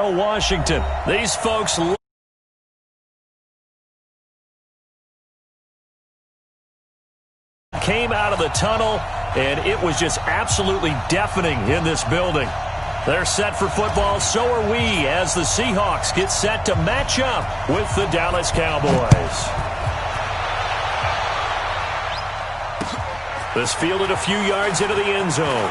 Washington. These folks came out of the tunnel, and it was just absolutely deafening in this building. They're set for football, so are we, as the Seahawks get set to match up with the Dallas Cowboys. This fielded a few yards into the end zone.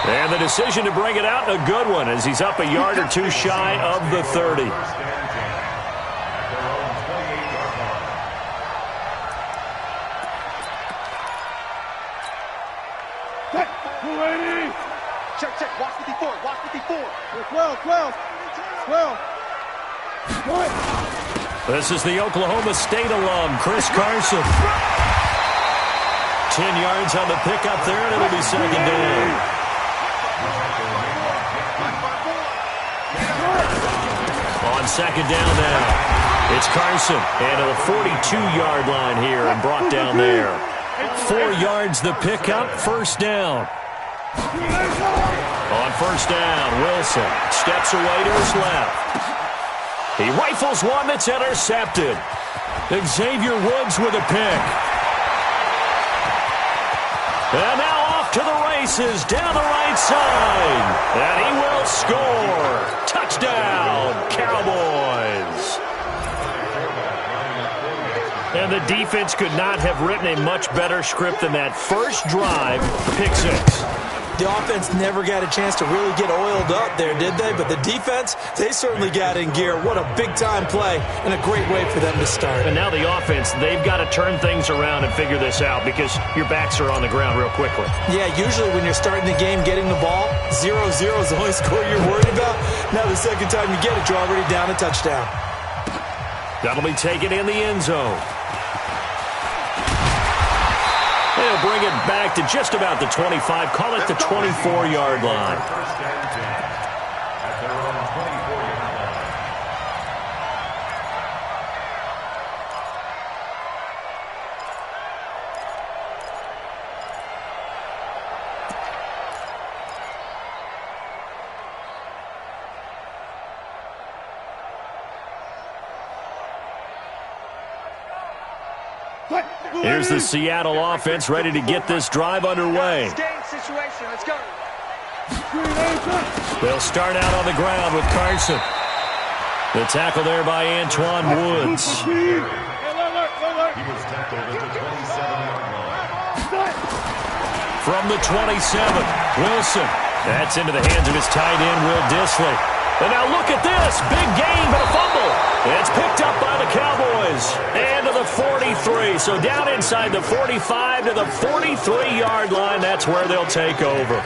And the decision to bring it out, a good one, as he's up a yard or two shy of the 30. Check. Watch 54. Watch 54. 12. This is the Oklahoma State alum, Chris Carson. 10 yards on the pickup there, and it'll be second down. On second down now, it's Carson, and at the 42-yard line here and brought down there. 4 yards the pickup, first down. On first down, Wilson steps away to his left. He rifles one that's intercepted. Xavier Woods with a pick. And now off to the races down the right side. And he will score. Touchdown, Cowboys. And the defense could not have written a much better script than that first drive, pick six. The offense never got a chance to really get oiled up there, did they? But the defense, they certainly got in gear. What a big-time play and a great way for them to start. And now the offense, they've got to turn things around and figure this out because your backs are on the ground real quickly. Yeah, usually when you're starting the game getting the ball, 0-0 is the only score you're worried about. Now the second time you get it, you're already down a touchdown. That'll be taken in the end zone. They'll bring it back to just about the 25, call it the 24-yard line. Here's the Seattle offense ready to get this drive underway. Let's go. They'll start out on the ground with Carson. The tackle there by Antoine Woods. From the 27, Wilson. That's into the hands of his tight end, Will Dissly. And now look at this. Big gain, but a fumble. It's picked up by the Cowboys. And to the 43. So down inside the 45 to the 43-yard line. That's where they'll take over.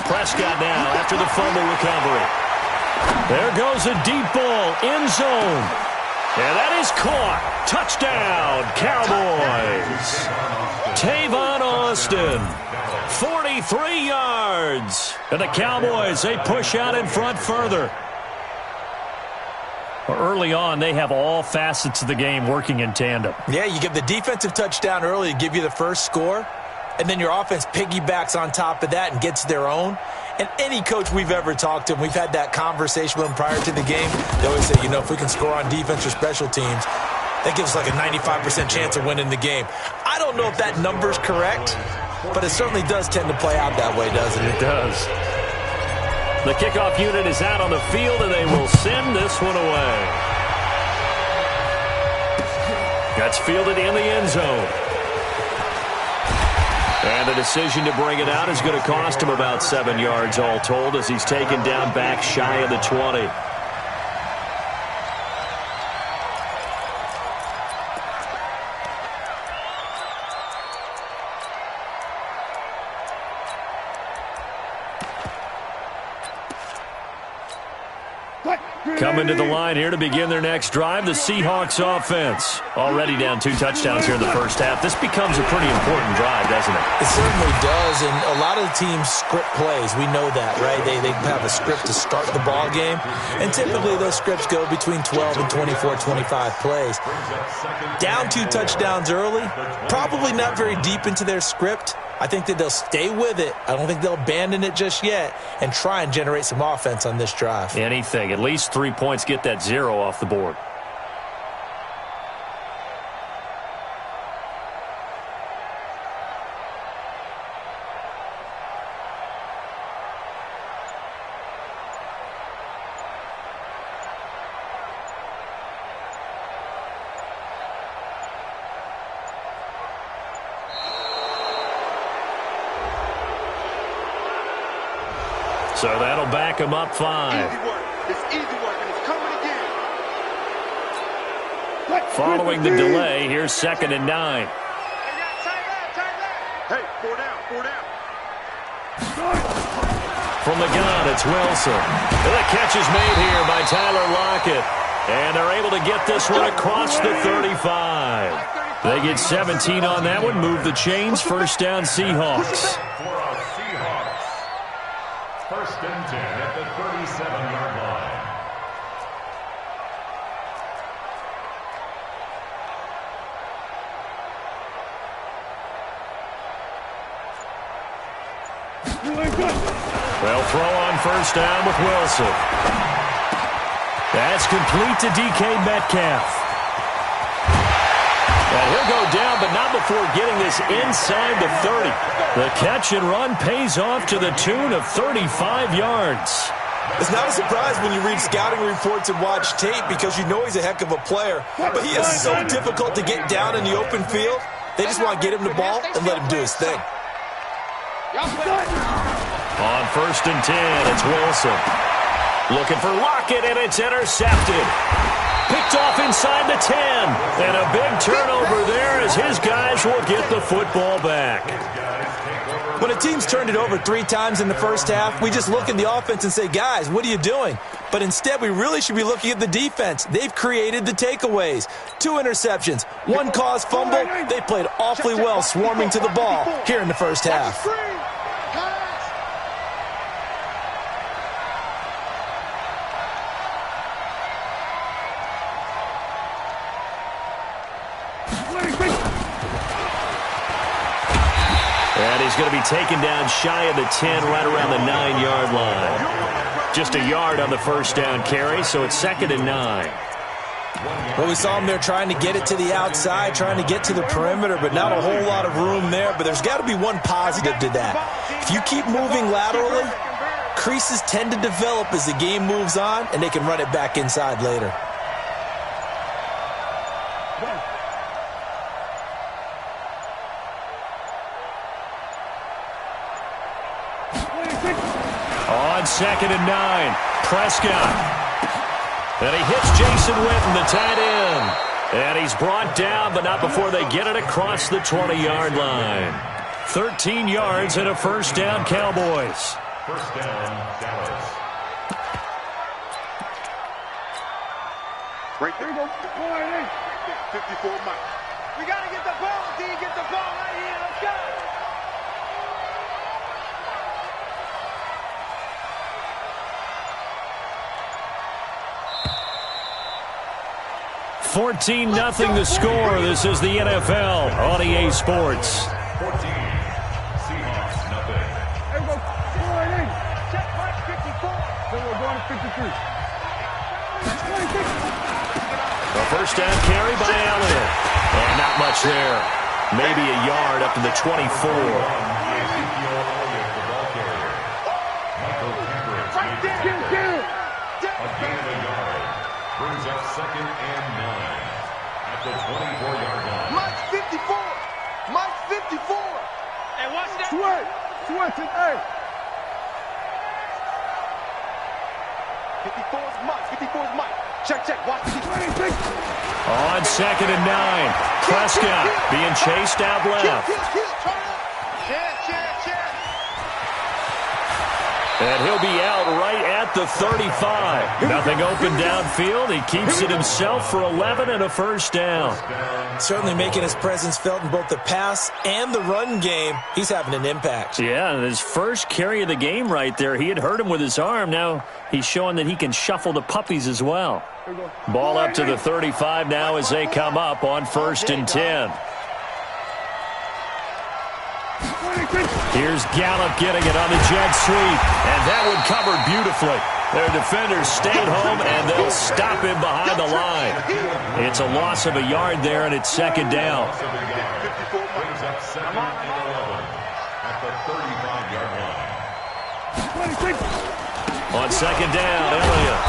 Prescott now after the fumble recovery. There goes a deep ball, end zone. And that is caught. Touchdown, Cowboys. Tavon Austin, 43 yards. And the Cowboys, they push out in front further. Early on, they have all facets of the game working in tandem. Yeah, you get the defensive touchdown early to give you the first score, and then your offense piggybacks on top of that and gets their own. And any coach we've ever talked to, and we've had that conversation with them prior to the game, they always say, you know, if we can score on defense or special teams, that gives us like a 95% chance of winning the game. I don't know if that number's correct, but it certainly does tend to play out that way, doesn't it? It does. The kickoff unit is out on the field, and they will send this one away. That's fielded in the end zone. And the decision to bring it out is going to cost him about 7 yards all told as he's taken down back shy of the 20. Coming to the line here to begin their next drive, the Seahawks offense. Already down 2 touchdowns here in the first half. This becomes a pretty important drive, doesn't it? It certainly does, and a lot of the teams script plays. We know that, right? They have a script to start the ball game, and typically those scripts go between 12 and 24, 25 plays. Down 2 touchdowns early, probably not very deep into their script. I think that they'll stay with it. I don't think they'll abandon it just yet and try and generate some offense on this drive. Anything. At least 3 points, get that 0 off the board. So that'll back him up 5. Easy work. It's easy work, and it's coming again. Following the delay, here's 2nd and 9. Hey, 4 down, 4 down. From the gun, it's Wilson. And the catch is made here by Tyler Lockett. And they're able to get this one across the 35. They get 17 on that one, move the chains, first down Seahawks. First and 10 at the 37-yard line. They'll throw on first down with Wilson. That's complete to DK Metcalf. And he'll go down, but not before getting this inside the 30. The catch and run pays off to the tune of 35 yards. It's not a surprise when you read scouting reports and watch tape because you know he's a heck of a player. But he is so difficult to get down in the open field. They just want to get him the ball and let him do his thing. On first and 10, it's Wilson. Looking for Lockett, and it's intercepted. Picked off inside the 10. And a big turnover there as his guys will get the football back. When a team's turned it over 3 times in the first half, we just look at the offense and say, guys, what are you doing? But instead, we really should be looking at the defense. They've created the takeaways. 2 interceptions, 1 caused fumble. They played awfully well swarming to the ball here in the first half. And he's going to be taken down shy of the 10, right around the 9-yard line. Just a yard on the first down carry, so it's 2nd and 9. Well, we saw him there trying to get it to the outside, trying to get to the perimeter, but not a whole lot of room there. But there's got to be one positive to that. If you keep moving laterally, creases tend to develop as the game moves on, and they can run it back inside later. On 2nd and 9, Prescott. And he hits Jason Witten, the tight end. And he's brought down, but not before they get it across the 20-yard line. 13 yards and a first down, Cowboys. First down, Dallas. Right there. 54 Mike. We got to get the ball, D. Get the ball right here. Let's go. 14-0 the score. This is the NFL on EA Sports. 14. Seahawks, nothing. Check Mike 54. Then we're going to 53. A first down carry by Elliott. And not much there. Maybe a yard up to the 24. Brings up 2nd and 9 at the 24-yard line. Mike 54. Mike 54. Hey, watch that. Switch it, hey. 54 is Mike. 54 is Mike. Check. Watch the 26. On 2nd and 9. Prescott being chased out left. Check. And he'll be out right at at the 35. Nothing open downfield. He keeps it himself for 11 and a first down. Certainly making his presence felt in both the pass and the run game. He's having an impact. Yeah, his first carry of the game right there. He had hurt him with his arm. Now he's showing that he can shuffle the puppies as well. Ball up to the 35 now as they come up on 1st and 10. Here's Gallup getting it on the jet sweep, and that one covered beautifully. Their defenders stayed home, and they'll stop him behind the line. It's a loss of a yard there, and it's 2nd down. Brings up 2nd and 11 at the 35-yard line. On 2nd down, Elliott.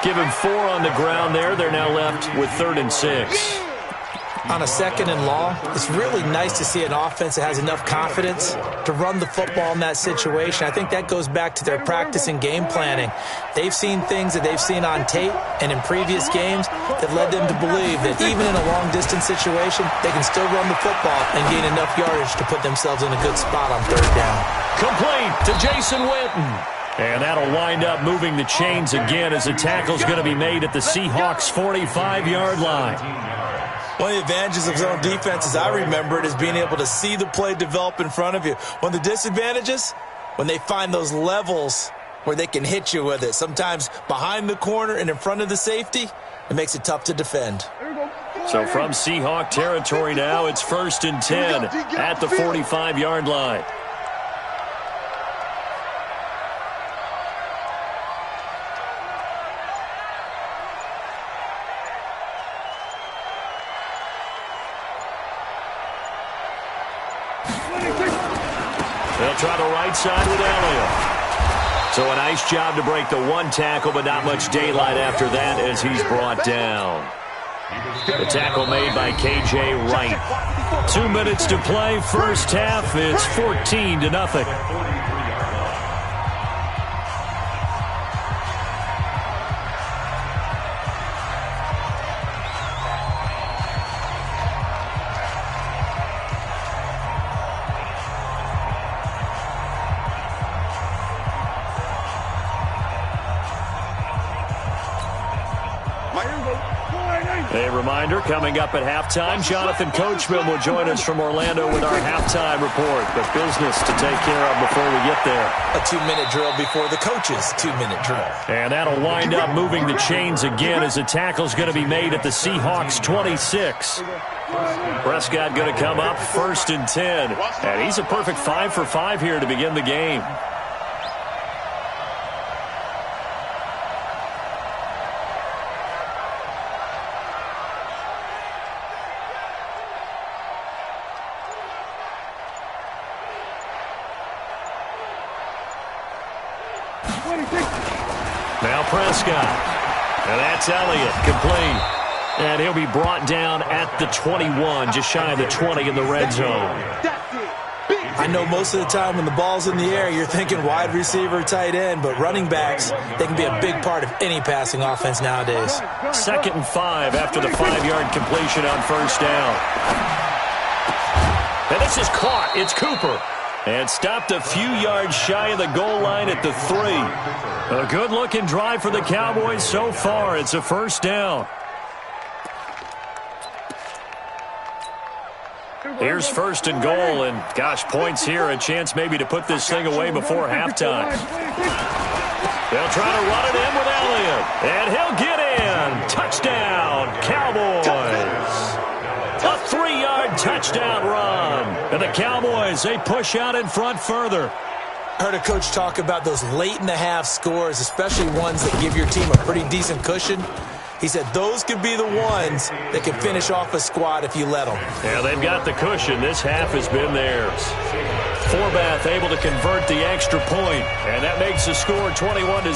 Give him 4 on the ground there. They're now left with 3rd and 6. On a 2nd and long, it's really nice to see an offense that has enough confidence to run the football in that situation. I think that goes back to their practice and game planning. They've seen things that they've seen on tape and in previous games that led them to believe that even in a long-distance situation, they can still run the football and gain enough yardage to put themselves in a good spot on 3rd down. Complete to Jason Witten. And that'll wind up moving the chains again as the tackle's going to be made at the Seahawks' 45-yard line. One of the advantages of zone defense, as I remember it, is being able to see the play develop in front of you. One of the disadvantages, when they find those levels where they can hit you with it, sometimes behind the corner and in front of the safety, it makes it tough to defend. So from Seahawk territory now, it's 1st and 10 at the 45-yard line. They'll try the right side with Elliott. So a nice job to break the 1 tackle, but not much daylight after that as he's brought down. The tackle made by K.J. Wright. 2 minutes to play, first half. It's 14-0. A reminder, coming up at halftime, Jonathan Coachman will join us from Orlando with our halftime report. But business to take care of before we get there. A 2-minute drill before the coach's 2-minute drill. And that'll wind up moving the chains again as the tackle's going to be made at the Seahawks' 26. Prescott going to come up 1st and 10. And he's a perfect 5 for 5 here to begin the game. Now Prescott. And that's Elliott, complete. And he'll be brought down at the 21, just shy of the 20 in the red zone. I know most of the time when the ball's in the air, you're thinking wide receiver, tight end, but running backs, they can be a big part of any passing offense nowadays. 2nd and 5 after the 5-yard completion on 1st down. And this is caught. It's Cooper. And stopped a few yards shy of the goal line at the 3. A good-looking drive for the Cowboys so far. It's a 1st down. Here's 1st and goal, and gosh, points here. A chance maybe to put this thing away before halftime. They'll try to run it in with Elliott, and he'll get in. Touchdown, Cowboys. A 3-yard touchdown run. And the Cowboys, they push out in front further. Heard a coach talk about those late-in-the-half scores, especially ones that give your team a pretty decent cushion. He said those could be the ones that can finish off a squad if you let them. Yeah, they've got the cushion. This half has been theirs. Forbath able to convert the extra point, and that makes the score 21-0.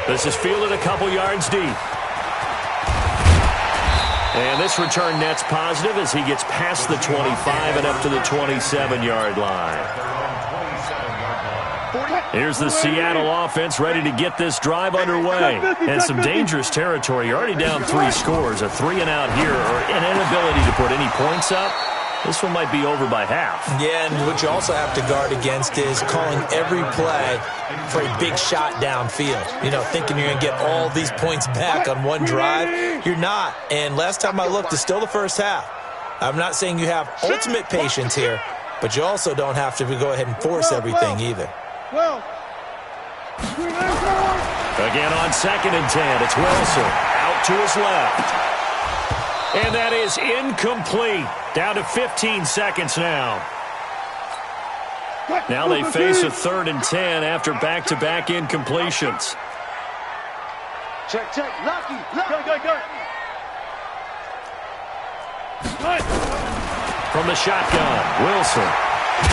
This is fielded a couple yards deep. And this return net's positive as he gets past the 25 and up to the 27-yard line. Here's the Seattle offense ready to get this drive underway. And some dangerous territory. You're already down 3 scores. A 3-and-out here or an inability to put any points up This one might be over by half. Yeah, and what you also have to guard against is calling every play for a big shot downfield. You know, thinking you're going to get all these points back on one drive. You're not. And last time I looked, it's still the first half. I'm not saying you have ultimate patience here, but you also don't have to go ahead and force everything either. Again on 2nd and 10, it's Wilson out to his left. And that is incomplete. Down to 15 seconds now. Now they face a 3rd and 10 after back-to-back incompletions. Check, Lucky. Go. From the shotgun, Wilson.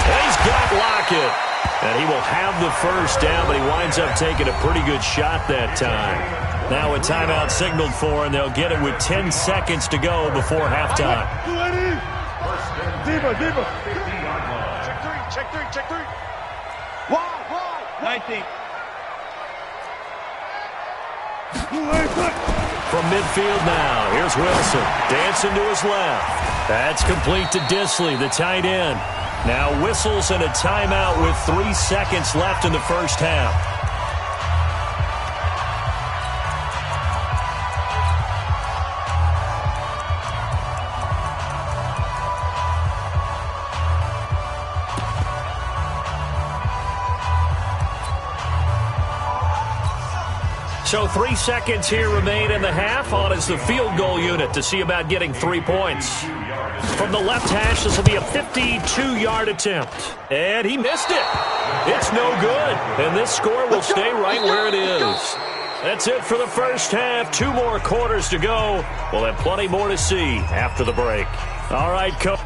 He's got Lockett. And he will have the first down, but he winds up taking a pretty good shot that time. Now a timeout signaled for, and they'll get it with 10 seconds to go before halftime. Diva. Check three. Wide. 19. From midfield now, here's Wilson. Dancing to his left. That's complete to Disley, the tight end. Now whistles and a timeout with 3 seconds left in the first half. So 3 seconds here remain in the half. On is the field goal unit to see about getting 3 points. From the left hash, this will be a 52-yard attempt. And he missed it. It's no good. And this score will stay right where it is. That's it for the first half. 2 more quarters to go. We'll have plenty more to see after the break. All right, Coach.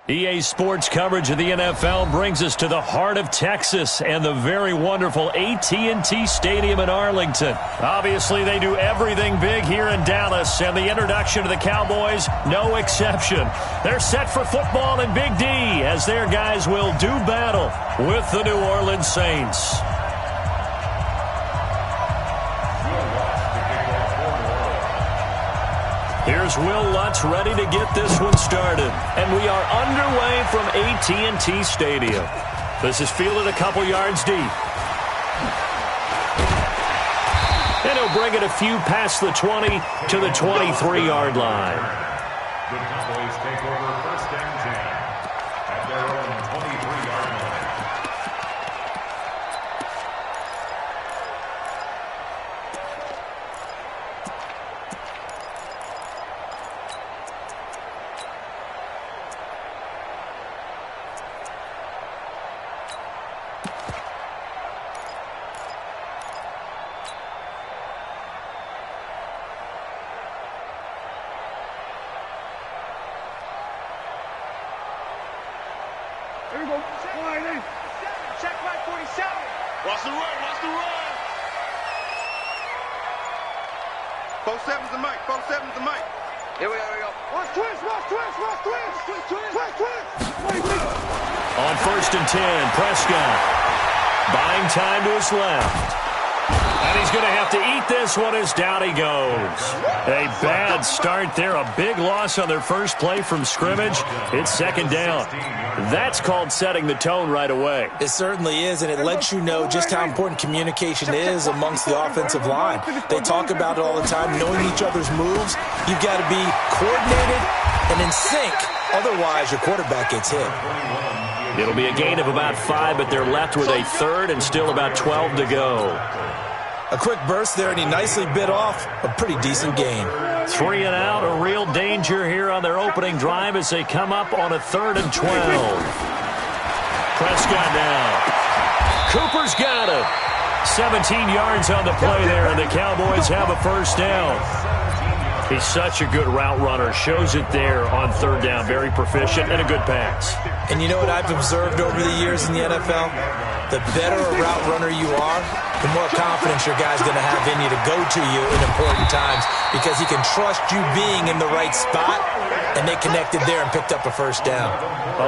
EA Sports coverage of the NFL brings us to the heart of Texas and the very wonderful AT&T Stadium in Arlington. Obviously, they do everything big here in Dallas, and the introduction to the Cowboys, no exception. They're set for football in Big D as their guys will do battle with the New Orleans Saints. Here's Will Lutz ready to get this one started. And we are underway from AT&T Stadium. This is fielded a couple yards deep. And he'll bring it a few past the 20 to the 23-yard line. The Cowboys take over 1st and 10 at their own 23-yard line. Here we go. Check by 47. Watch the run. Watch the run. 47's the mic. 47's the mic. Here we go. Watch twist. Watch twist. Watch twist. Twist. On 1st and 10, Prescott buying time to his left. And he's going to have to eat this one as down he goes. A bad start there. A big loss on their first play from scrimmage. It's 2nd down. That's called setting the tone right away. It certainly is, and it lets you know just how important communication is amongst the offensive line. They talk about it all the time, knowing each other's moves. You've got to be coordinated and in sync. Otherwise, your quarterback gets hit. It'll be a gain of about 5, but they're left with a 3rd and still about 12 to go. A quick burst there, and he nicely bit off a pretty decent gain. 3 and out, a real danger here on their opening drive as they come up on a 3rd and 12. Prescott now. Cooper's got it. 17 yards on the play there, and the Cowboys have a 1st down. He's such a good route runner. Shows it there on 3rd down. Very proficient and a good pass. And you know what I've observed over the years in the NFL? The better a route runner you are, the more confidence your guy's going to have in you to go to you in important times because he can trust you being in the right spot, and they connected there and picked up a 1st down.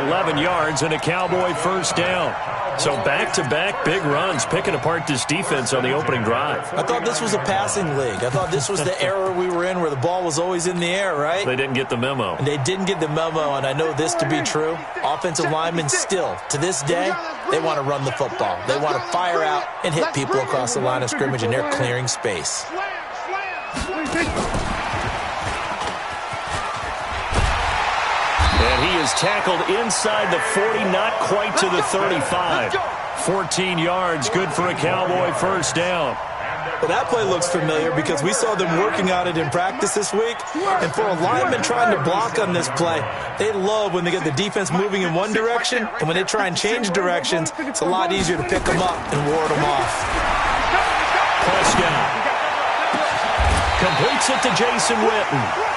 11 yards and a Cowboy 1st down. So back-to-back big runs, picking apart this defense on the opening drive. I thought this was a passing league. I thought this was the era we were in where the ball was always in the air, right? They didn't get the memo. And they didn't get the memo, and I know this to be true. Offensive linemen still, to this day, they want to run the football. They want to fire out and hit people across the line of scrimmage, and they're clearing space. And he is tackled inside the 40, not quite to the 35. 14 yards, good for a Cowboy 1st down. Well, that play looks familiar because we saw them working on it in practice this week. And for a lineman trying to block on this play, they love when they get the defense moving in one direction. And when they try and change directions, it's a lot easier to pick them up and ward them off. Prescott completes it to Jason Witten.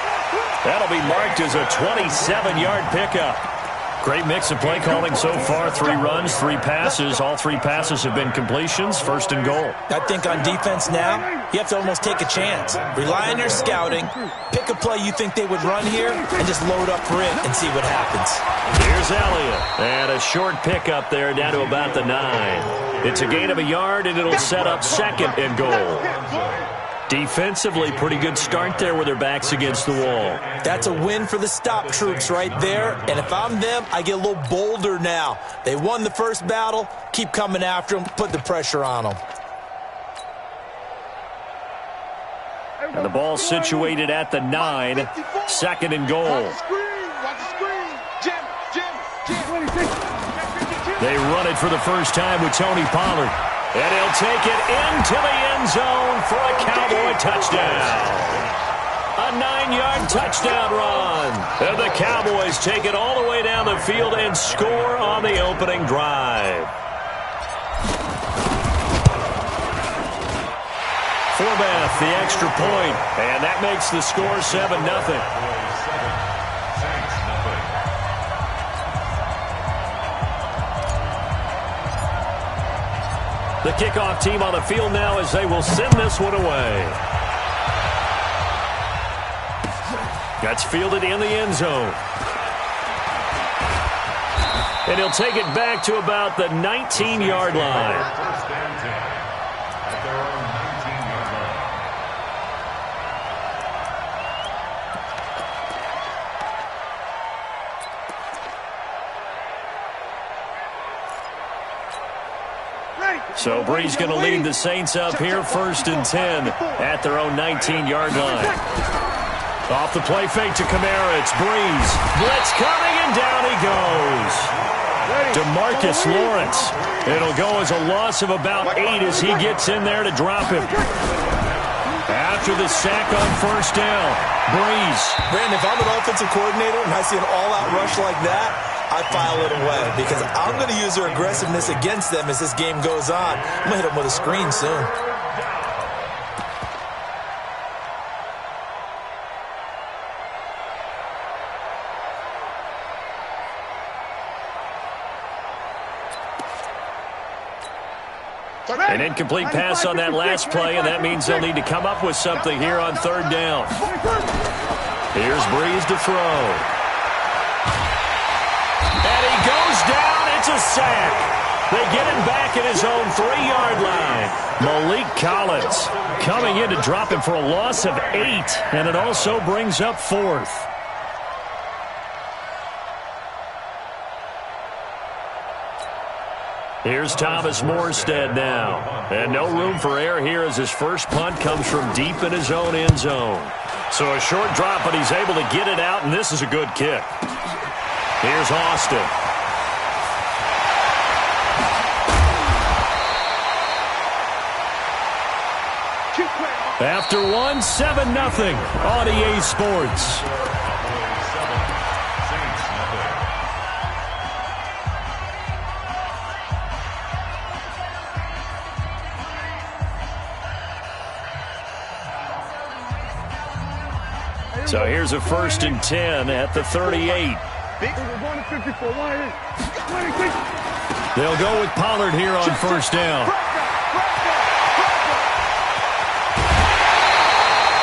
That'll be marked as a 27-yard pickup. Great mix of play calling so far. 3 runs, 3 passes. All 3 passes have been completions. 1st and goal. I think on defense now, you have to almost take a chance. Rely on your scouting. Pick a play you think they would run here and just load up for it and see what happens. Here's Elliott. And a short pickup there down to about the 9. It's a gain of a yard, and it'll set up 2nd and goal. Defensively, pretty good start there with their backs against the wall. That's a win for the stop troops right there. And if I'm them, I get a little bolder now. They won the first battle. Keep coming after them. Put the pressure on them. And the ball situated at the 9. 2nd and goal. They run it for the first time with Tony Pollard. And he'll take it into the end zone for a Cowboy touchdown. A 9-yard touchdown run. And the Cowboys take it all the way down the field and score on the opening drive. Forbath, the extra point. And that makes the score 7-0. The kickoff team on the field now as they will send this one away. That's fielded in the end zone. And he'll take it back to about the 19-yard line. So Brees going to lead the Saints up here, 1st and 10 at their own 19-yard line. Off the play fake to Kamara, it's Brees. Blitz coming, and down he goes. DeMarcus Lawrence. It'll go as a loss of about 8 as he gets in there to drop him. After the sack on 1st down, Brees. Brandon, if I'm an offensive coordinator and I see an all-out rush like that, I file it away because I'm going to use their aggressiveness against them as this game goes on. I'm going to hit them with a screen soon. An incomplete pass on that last play, and that means they'll need to come up with something here on third down. Here's Breeze to throw. And he goes down. It's a sack. They get him back at his own 3-yard line. Malik Collins coming in to drop him for a loss of 8, and it also brings up 4th. Here's Thomas Morstead now. And no room for error here as his first punt comes from deep in his own end zone. So a short drop, but he's able to get it out, and this is a good kick. Here's Austin. After 1, 7-0 on EA Sports. So here's a 1st and 10 at the 38. They'll go with Pollard here on 1st down.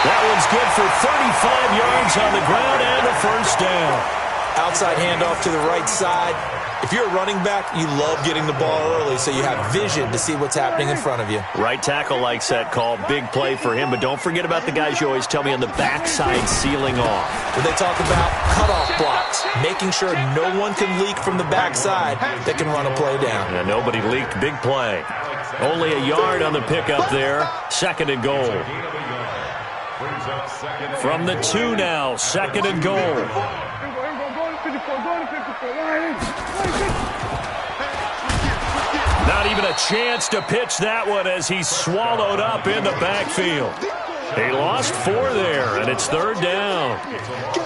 That one's good for 35 yards on the ground and a 1st down. Outside handoff to the right side. If you're a running back, you love getting the ball early so you have vision to see what's happening in front of you. Right tackle likes that call. Big play for him, but don't forget about the guys you always tell me on the backside sealing off. When they talk about cutoff blocks, making sure no one can leak from the backside that can run a play down. And nobody leaked. Big play. Only a yard on the pickup there. 2nd and goal. From the 2 now, 2nd and goal. Not even a chance to pitch that one as he's swallowed up in the backfield. He lost 4 there, and it's 3rd down.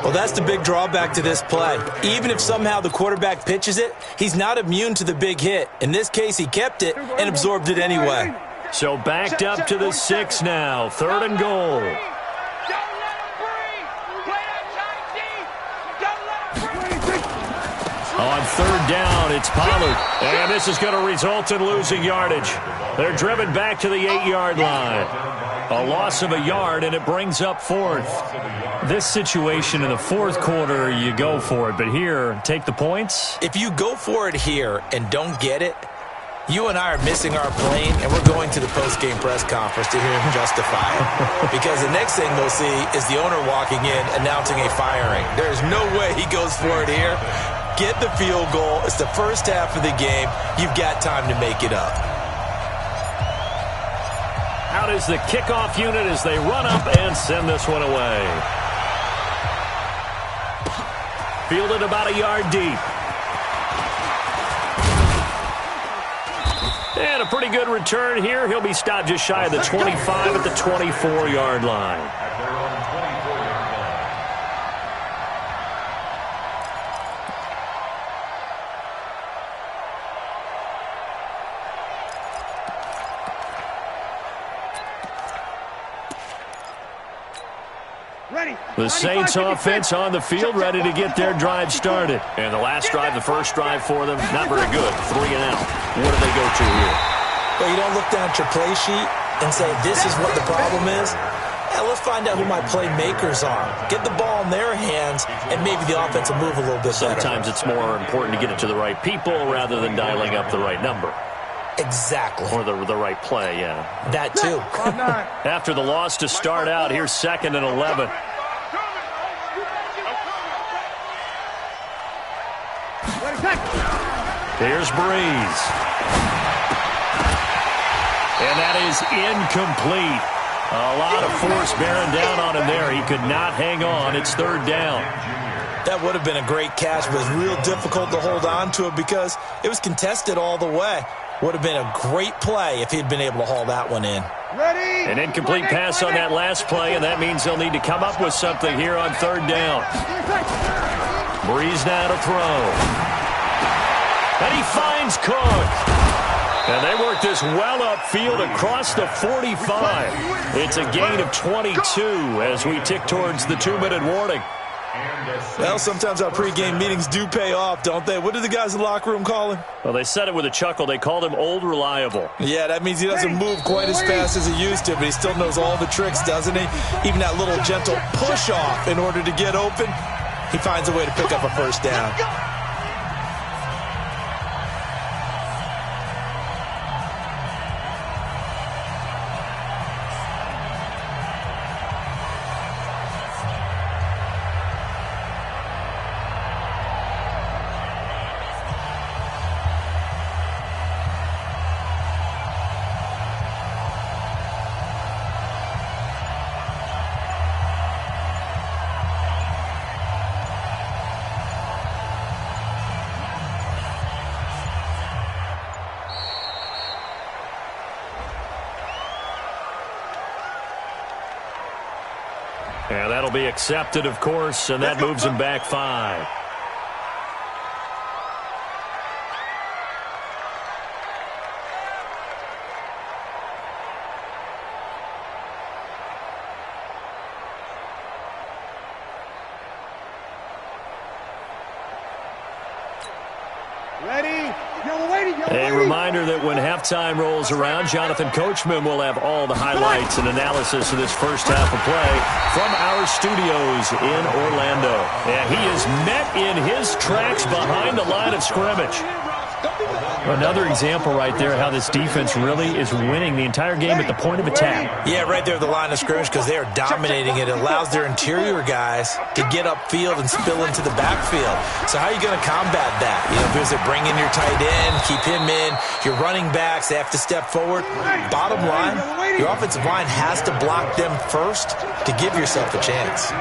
Well, that's the big drawback to this play. Even if somehow the quarterback pitches it, he's not immune to the big hit. In this case, he kept it and absorbed it anyway. So backed up to the 6 now, 3rd and goal. On 3rd down, it's Pollard. And this is going to result in losing yardage. They're driven back to the 8-yard line. A loss of a yard, and it brings up 4th. This situation in the 4th quarter, you go for it. But here, take the points. If you go for it here and don't get it, you and I are missing our plane, and we're going to the post-game press conference to hear him justify it. Because the next thing we'll see is the owner walking in announcing a firing. There's no way he goes for it here. Get the field goal. It's the first half of the game. You've got time to make it up. Out is the kickoff unit as they run up and send this one away. Fielded about a yard deep. And a pretty good return here. He'll be stopped just shy of the 25 at the 24-yard line. The Saints offense on the field, ready to get their drive started. And the last drive, the first drive for them, not very good. 3 and out. What do they go to here? Well, you don't look down at your play sheet and say, this is what the problem is. Yeah, let's find out who my playmakers are. Get the ball in their hands, and maybe the offense will move a little bit better. Sometimes it's more important to get it to the right people rather than dialing up the right number. Exactly. Or the right play, yeah. That too. After the loss to start out, here's 2nd and 11. Here's Breeze. And that is incomplete. A lot of force bearing down on him there. He could not hang on. It's 3rd down. That would have been a great catch, but it was real difficult to hold on to it because it was contested all the way. Would have been a great play if he'd been able to haul that one in. An incomplete pass on that last play, and that means they'll need to come up with something here on 3rd down. Breeze now to throw. And he finds Cook. And they work this well upfield across the 45. It's a gain of 22 as we tick towards the 2-minute warning. Well, sometimes our pregame meetings do pay off, don't they? What do the guys in the locker room call him? Well, they said it with a chuckle. They called him Old Reliable. Yeah, that means he doesn't move quite as fast as he used to, but he still knows all the tricks, doesn't he? Even that little gentle push-off in order to get open, he finds a way to pick up a first down. Yeah, that'll be accepted, of course, and that moves him back 5. A reminder that when halftime rolls around, Jonathan Coachman will have all the highlights and analysis of this first half of play from our studios in Orlando. And he is met in his tracks behind the line of scrimmage. Another example right there how this defense really is winning the entire game at the point of attack. Yeah, right there at the line of scrimmage because they are dominating it. It allows their interior guys to get upfield and spill into the backfield. So how are you going to combat that? You know, because they bring in your tight end, keep him in. Your running backs, they have to step forward. Bottom line, your offensive line has to block them first to give yourself a chance.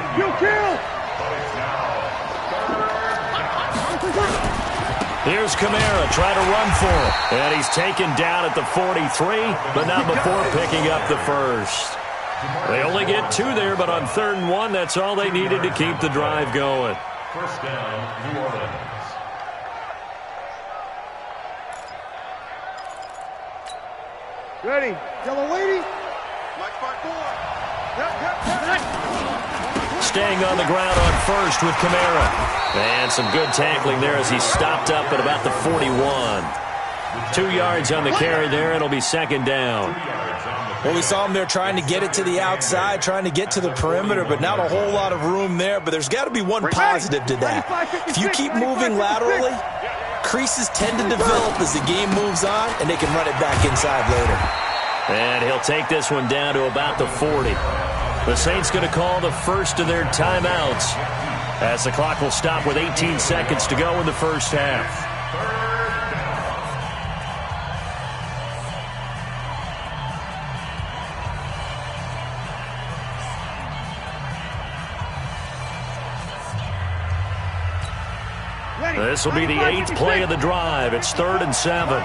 Here's Kamara trying to run for it. And he's taken down at the 43, but not before picking up the first. They only get 2 there, but on 3rd and 1, that's all they needed to keep the drive going. First down, New Orleans. Ready. Yellow lady. Mike Park 4. Staying on the ground on first with Kamara. And some good tackling there as he stopped up at about the 41. 2 yards on the carry there. It'll be 2nd down. Well, we saw him there trying to get it to the outside, trying to get to the perimeter, but not a whole lot of room there. But there's got to be one positive to that. If you keep moving laterally, creases tend to develop as the game moves on, and they can run it back inside later. And he'll take this one down to about the 40. The Saints going to call the first of their timeouts as the clock will stop with 18 seconds to go in the first half. This will be the 8th play of the drive. It's 3rd and 7.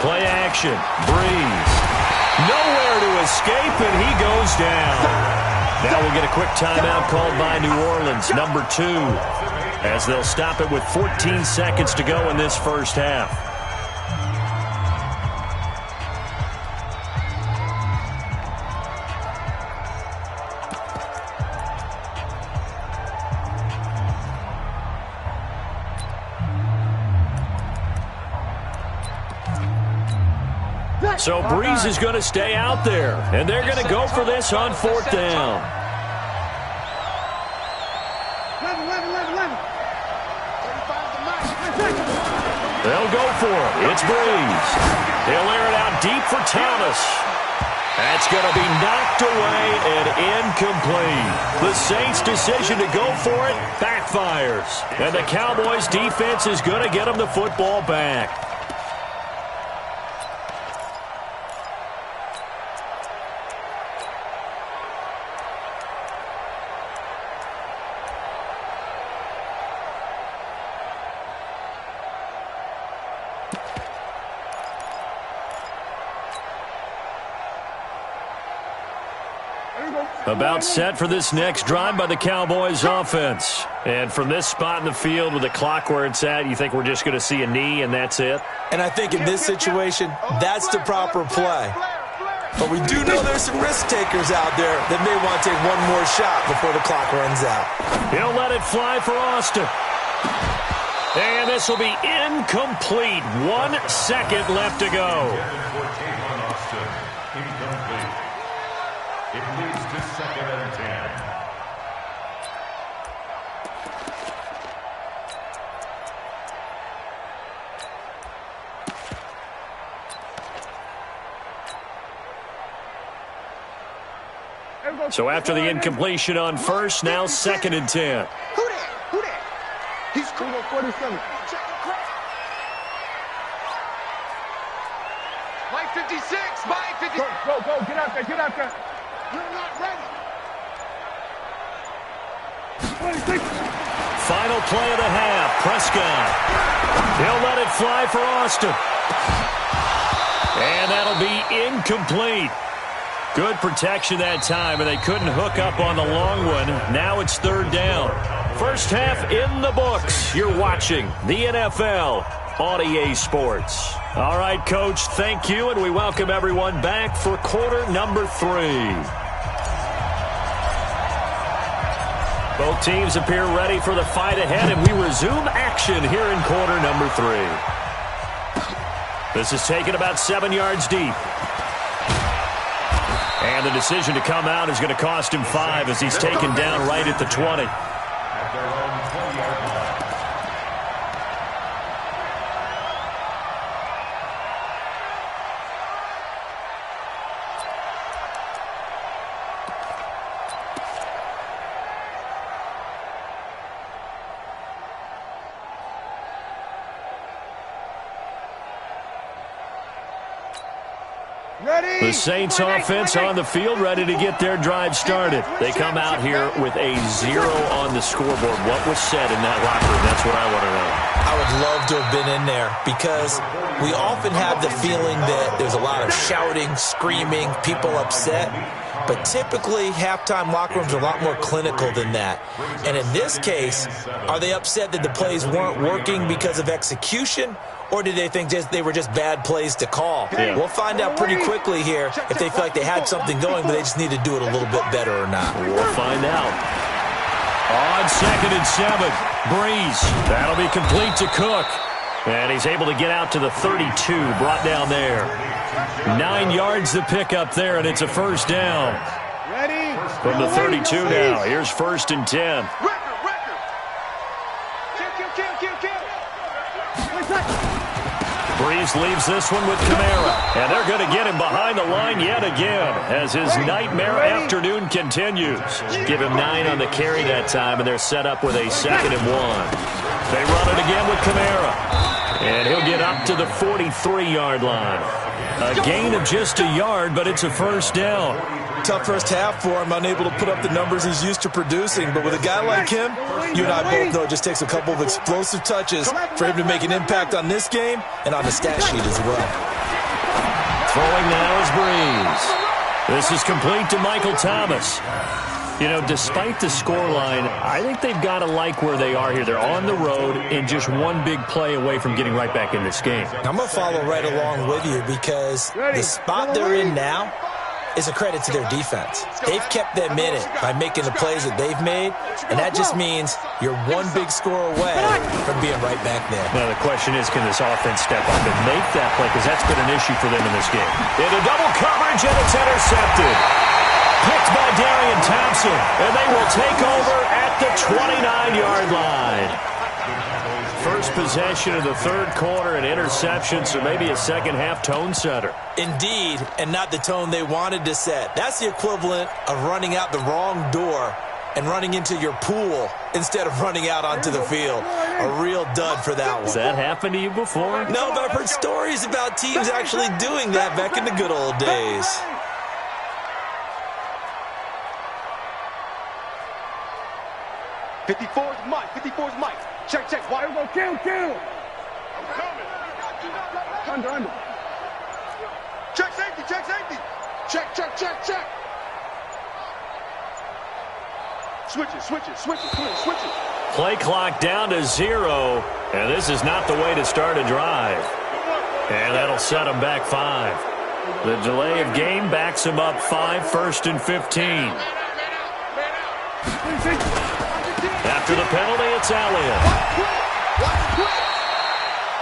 Play action. Breeze. Nowhere to escape, and he goes down. Now we'll get a quick timeout called by New Orleans, number 2, as they'll stop it with 14 seconds to go in this first half. So Breeze is going to stay out there, and they're going to go for this on 4th down. They'll go for it. It's Breeze. He'll air it out deep for Thomas. That's going to be knocked away and incomplete. The Saints' decision to go for it backfires, and the Cowboys' defense is going to get them the football back. About set for this next drive by the Cowboys offense. And from this spot in the field with the clock where it's at, you think we're just going to see a knee and that's it? And I think in this situation, that's the proper play. But we do know there's some risk takers out there that may want to take one more shot before the clock runs out. He'll let it fly for Austin. And this will be incomplete. 1 second left to go. It leads to 2nd and 10. So after the incompletion on first, now 2nd and 10. Who that? He's cool on 47. Mike 56, Mike 56. Go, get out there. You're not ready. 26. Final play of the half, Prescott. He'll let it fly for Austin. And that'll be incomplete. Good protection that time, and they couldn't hook up on the long one. Now it's 3rd down. First half in the books. You're watching the NFL on EA Sports. All right, Coach, thank you, and we welcome everyone back for quarter number 3. Both teams appear ready for the fight ahead, and we resume action here in quarter number 3. This is taken about 7 yards deep. And the decision to come out is going to cost him 5 as he's taken down right at the 20. At their own 20-yard line. The Saints offense on the field, ready to get their drive started. They come out here with a 0 on the scoreboard. What was said in that locker room? That's what I want to know. I would love to have been in there because we often have the feeling that there's a lot of shouting, screaming, people upset. But typically, halftime locker rooms are a lot more clinical than that. And in this case, are they upset that the plays weren't working because of execution? Or did they think they were just bad plays to call? Yeah. We'll find out pretty quickly here if they feel like they had something going, but they just need to do it a little bit better or not. We'll find out. On 2nd and 7, Breeze. That'll be complete to Cook. And he's able to get out to the 32, brought down there. 9 yards to pick up there, and it's a first down. Ready? From the 32 now. Here's 1st and 10. Record. Kill. Breeze leaves this one with Kamara. And they're going to get him behind the line yet again as his nightmare afternoon continues. Give him 9 on the carry that time, and they're set up with a 2nd and 1. They run it again with Kamara. And he'll get up to the 43-yard line. A gain of just a yard, but it's a first down. Tough first half for him, unable to put up the numbers he's used to producing. But with a guy like him, you and I both know it just takes a couple of explosive touches for him to make an impact on this game and on the stat sheet as well. Throwing now is Breeze. This is complete to Michael Thomas. You know, despite the scoreline, I think they've got to like where they are here. They're on the road and just one big play away from getting right back in this game. I'm going to follow right along with you because the spot they're in now is a credit to their defense. They've kept them in it by making the plays that they've made, and that just means you're one big score away from being right back there. Now, the question is, can this offense step up and make that play? Because that's been an issue for them in this game. Into double coverage, and it's intercepted. Picked by Darian Thompson, and they will take over at the 29-yard line. First possession of the third quarter, an interception, so maybe a second-half tone setter. Indeed, and not the tone they wanted to set. That's the equivalent of running out the wrong door and running into your pool instead of running out onto the field. A real dud for that one. Has that happened to you before? No, but I've heard stories about teams actually doing that back in the good old days. '54's Mike. Check. Why are we going to kill? I'm coming. Under. Check safety. Check. Switch it. Play clock down to 0, and this is not the way to start a drive. And that'll set them back 5. The delay of game backs him up 5, 1st and 15. After the penalty, it's Elliott.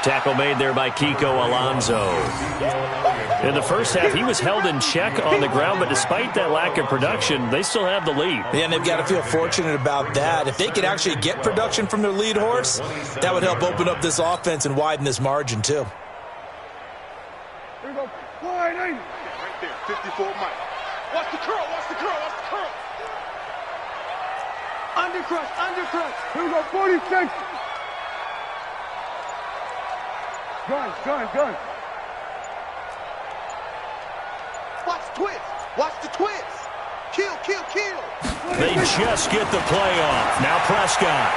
Tackle made there by Kiko Alonso. In the first half, he was held in check on the ground, but despite that lack of production, they still have the lead. Yeah, and they've got to feel fortunate about that. If they could actually get production from their lead horse, that would help open up this offense and widen this margin, too. Here we go. Wide angle. Right there, 54 Mike. Watch the curl, watch the curl, watch the curl. Undercrush, undercrush. Here we go, 46. Gun. Watch the twist. Watch the twist. Kill. They just get the play off. Now Prescott.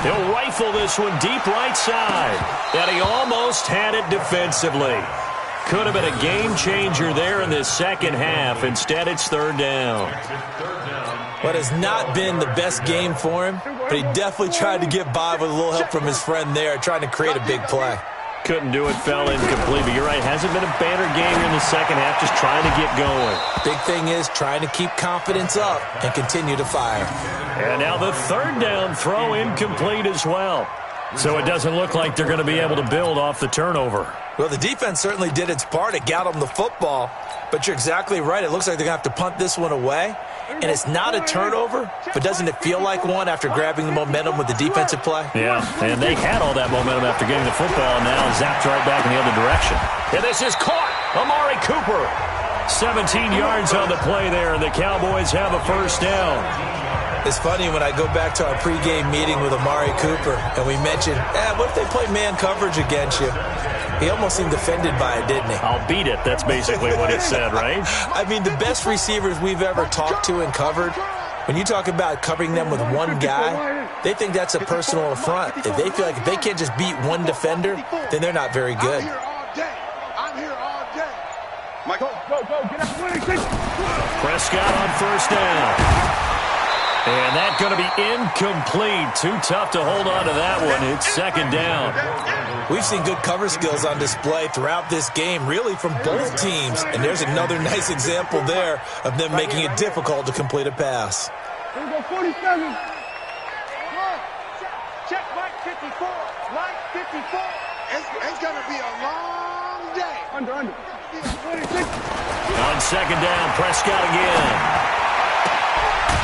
He'll rifle this one deep right side. And he almost had it defensively. Could have been a game changer there in this second half. Instead, it's 3rd down. What has not been the best game for him, but he definitely tried to get by with a little help from his friend there, trying to create a big play. Couldn't do it, fell incomplete. But you're right, hasn't been a banner game here in the second half, just trying to get going. Big thing is trying to keep confidence up and continue to fire. And now the 3rd down throw incomplete as well. So it doesn't look like they're going to be able to build off the turnover. Well, the defense certainly did its part. It got them the football. But you're exactly right. It looks like they're going to have to punt this one away. And it's not a turnover, but doesn't it feel like one after grabbing the momentum with the defensive play? Yeah, and they had all that momentum after getting the football, and now zapped right back in the other direction. And this is caught. Amari Cooper. 17 yards on the play there, and the Cowboys have a 1st down. It's funny when I go back to our pregame meeting with Amari Cooper, and we mentioned, what if they play man coverage against you? He almost seemed offended by it, didn't he? I'll beat it. That's basically what he said, right? I mean, the best receivers we've ever talked to and covered, when you talk about covering them with one guy, they think that's a personal affront. If they feel like if they can't just beat one defender, then they're not very good. I'm here all day. Mike, go. Get up. Prescott on 1st down. And that's going to be incomplete. Too tough to hold on to that one. It's 2nd down. We've seen good cover skills on display throughout this game, really from both teams. And there's another nice example there of them making it difficult to complete a pass. Here we go, 47. Check Mike 54. Mike 54. It's going to be a long day. Under. 26. On 2nd down, Prescott again.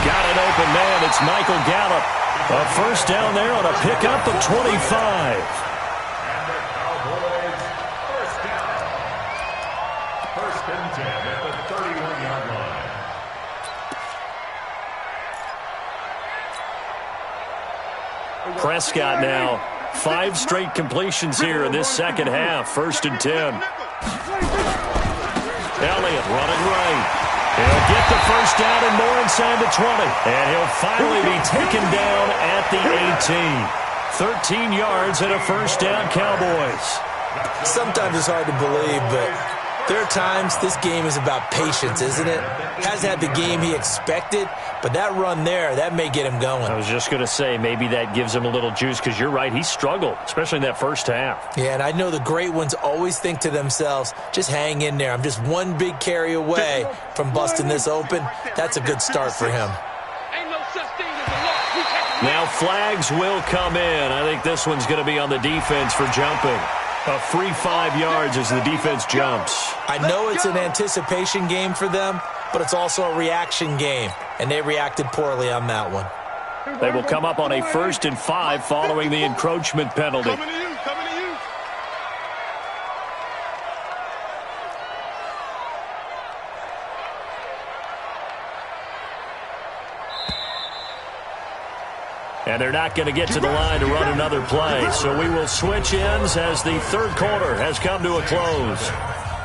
Got an open man. It's Michael Gallup. A 1st down there on a pickup of 25. And the Cowboys 1st down. 1st and 10 at the 31-yard line. Prescott now. 5 straight completions here in this second half. 1st and 10. Elliott running right. He'll get the 1st down and more inside the 20. And he'll finally be taken down at the 18. 13 yards and a 1st down, Cowboys. Sometimes it's hard to believe, but there are times this game is about patience, isn't it? Hasn't had the game he expected, but that run there, that may get him going. I was just going to say, maybe that gives him a little juice, because you're right, he struggled, especially in that 1st half. Yeah, and I know the great ones always think to themselves, just hang in there. I'm just one big carry away from busting this open. That's a good start for him. Now flags will come in. I think this one's going to be on the defense for jumping. A free 5 yards as the defense jumps. I know it's an anticipation game for them, but it's also a reaction game, and they reacted poorly on that one. They will come up on a 1st and 5 following the encroachment penalty. Coming to you. And they're not going to get to the line to run another play. So we will switch ends as the 3rd quarter has come to a close.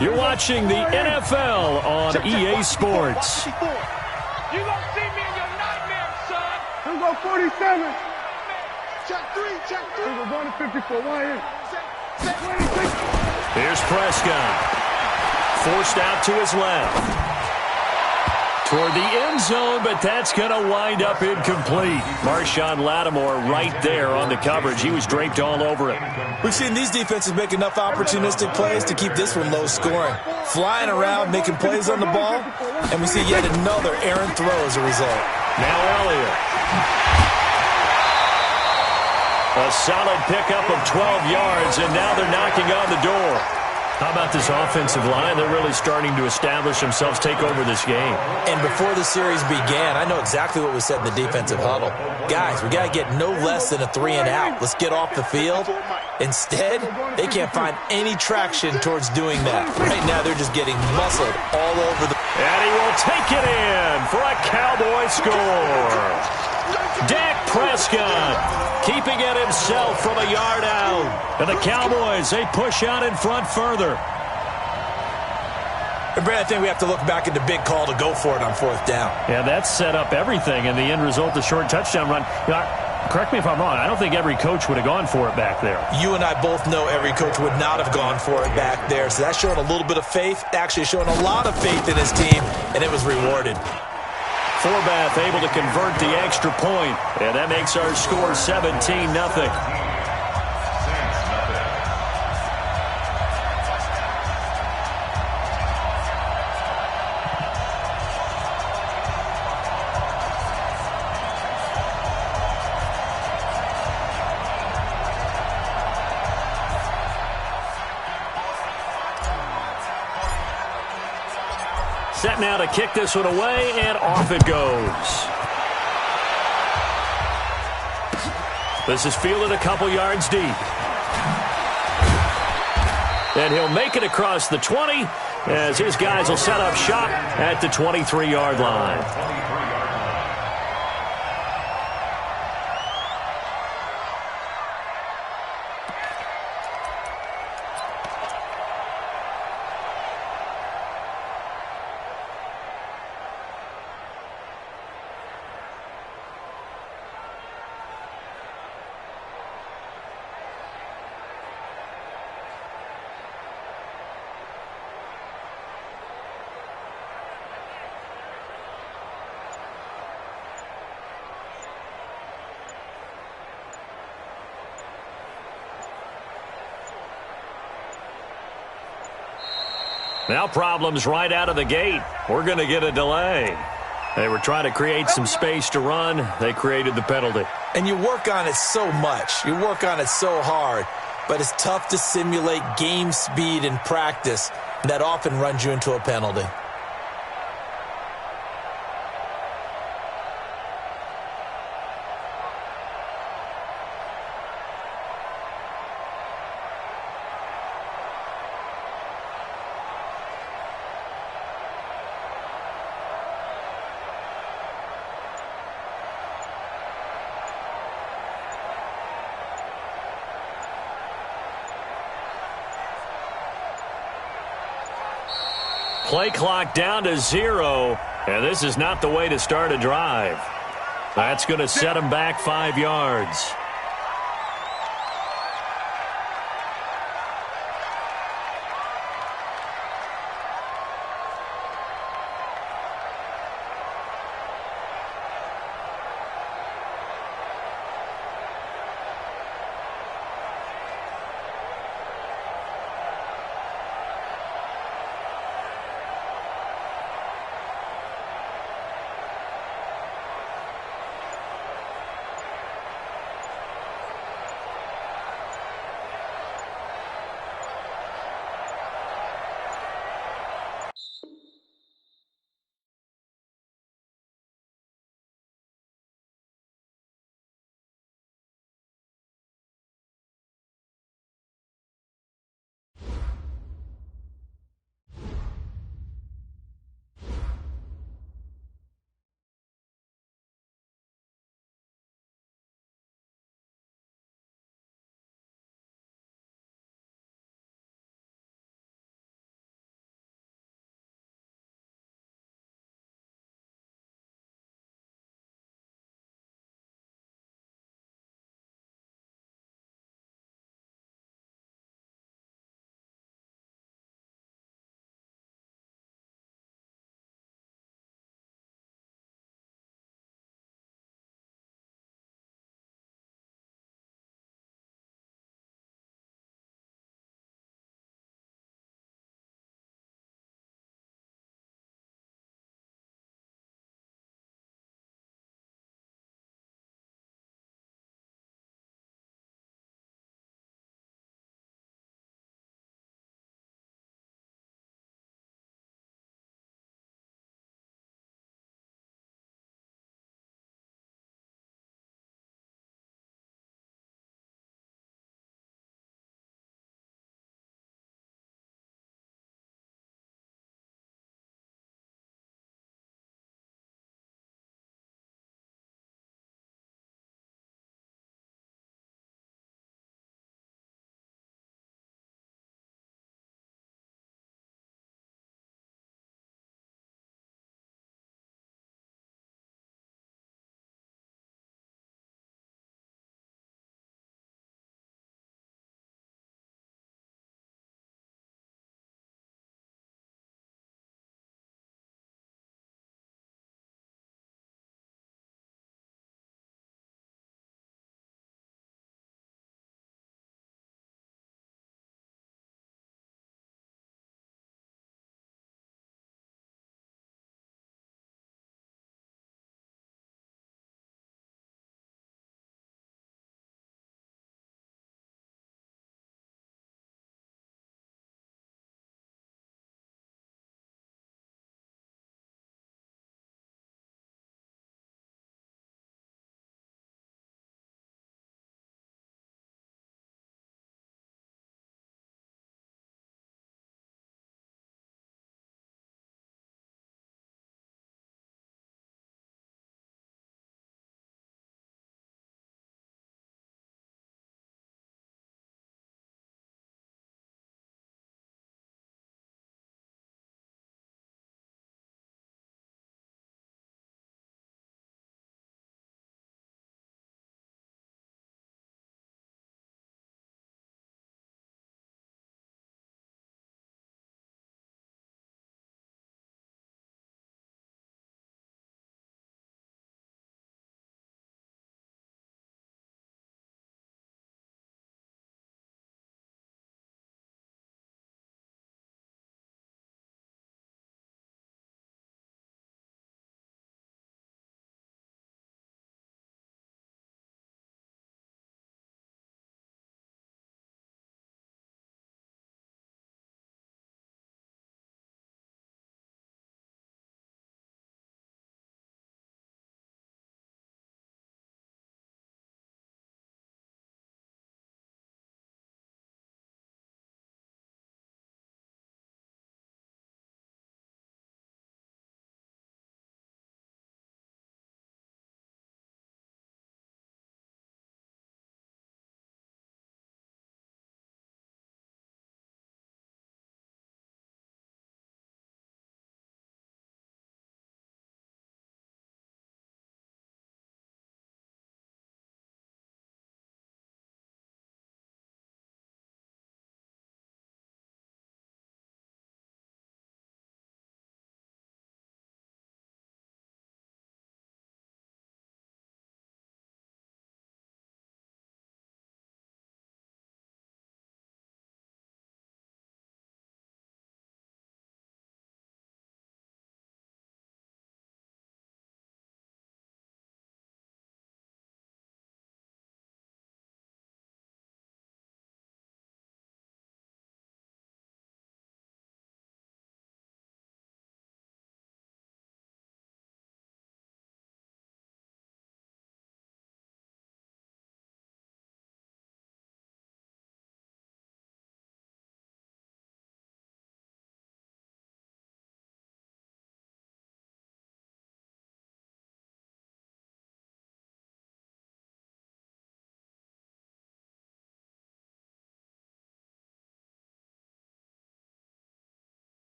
You're watching the NFL on EA Sports. You gonna see me in your nightmares, son. Here we go, 47. Check 3. Here we go, going to 54. Why here? 26. Here's Prescott. Forced out to his left. Toward the end zone, but that's going to wind up incomplete. Marshawn Lattimore right there on the coverage. He was draped all over it. We've seen these defenses make enough opportunistic plays to keep this one low scoring. Flying around, making plays on the ball, and we see yet another errant throw as a result. Now Elliott. A solid pickup of 12 yards, and now they're knocking on the door. How about this offensive line? They're really starting to establish themselves, take over this game. And before the series began, I know exactly what was said in the defensive huddle. Guys, we got to get no less than a 3-and-out. Let's get off the field. Instead, they can't find any traction towards doing that. Right now, they're just getting muscled all over the... And he will take it in for a Cowboy score. Dak Prescott keeping it himself from a yard out. And the Cowboys, they push out in front further. And Brad, I think we have to look back at the big call to go for it on 4th down. Yeah, that set up everything, and the end result, the short touchdown run. You know, correct me if I'm wrong, I don't think every coach would have gone for it back there. You and I both know every coach would not have gone for it back there. So that's showing a little bit of faith, actually showing a lot of faith in his team, and it was rewarded. Forbath able to convert the extra point, and that makes our score 17-0. Set now to kick this one away, and off it goes. This is fielded a couple yards deep. And he'll make it across the 20 as his guys will set up shop at the 23-yard line. Now problems right out of the gate. We're going to get a delay. They were trying to create some space to run. They created the penalty. And you work on it so much. You work on it so hard. But it's tough to simulate game speed in practice. And that often runs you into a penalty. Play clock down to 0, and this is not the way to start a drive. That's going to set them back 5 yards.